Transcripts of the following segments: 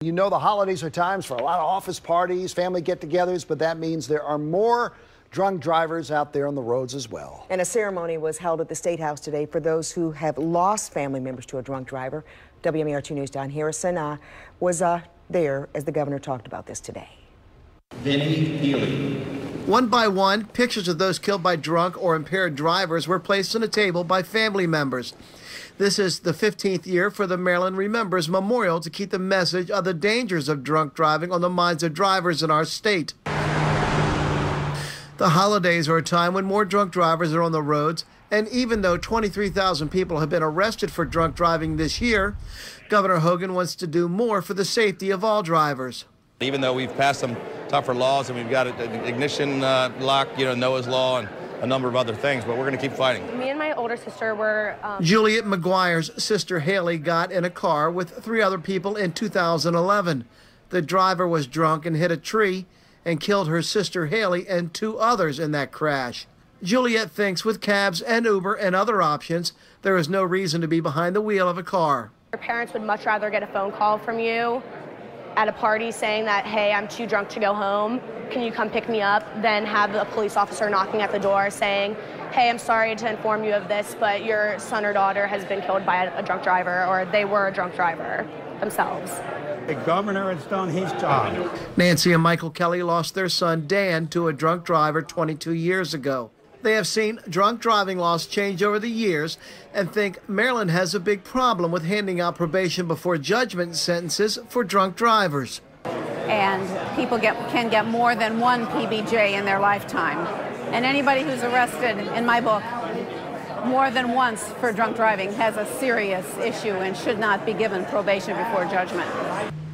You know, the holidays are times for a lot of office parties, family get-togethers, but that means there are more drunk drivers out there on the roads as well. And a ceremony was held at the State House today for those who have lost family members to a drunk driver. WMAR2 News' Don Harrison was there as the governor talked about this today. Vinny Healy. One by one, pictures of those killed by drunk or impaired drivers were placed on a table by family members. This is the 15th year for the Maryland Remembers Memorial to keep the message of the dangers of drunk driving on the minds of drivers in our state. The holidays are a time when more drunk drivers are on the roads, and even though 23,000 people have been arrested for drunk driving this year, Governor Hogan wants to do more for the safety of all drivers. Even though we've passed some tougher laws and we've got an ignition lock, Noah's Law, and a number of other things, but we're going to keep fighting. Me and my older sister were... Juliet McGuire's sister Haley got in a car with 3 other people in 2011. The driver was drunk and hit a tree and killed her sister Haley and 2 others in that crash. Juliet thinks with cabs and Uber and other options, there is no reason to be behind the wheel of a car. Your parents would much rather get a phone call from you at a party saying that, hey, I'm too drunk to go home, can you come pick me up, than have a police officer knocking at the door saying, hey, I'm sorry to inform you of this, but your son or daughter has been killed by a drunk driver, or they were a drunk driver themselves. The governor has done his job. Nancy and Michael Kelly lost their son Dan to a drunk driver 22 years ago. They have seen drunk driving laws change over the years and think Maryland has a big problem with handing out probation before judgment sentences for drunk drivers. And people can get more than 1 PBJ in their lifetime. And anybody who's arrested, in my book, more than once for drunk driving has a serious issue and should not be given probation before judgment.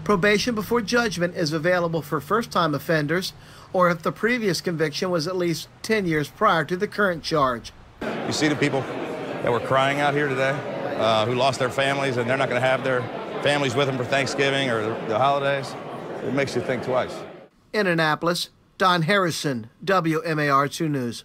Probation before judgment is available for first-time offenders or if the previous conviction was at least 10 years prior to the current charge. You see the people that were crying out here today who lost their families, and they're not going to have their families with them for Thanksgiving or the holidays. It makes you think twice. In Annapolis, Don Harrison, WMAR2 News.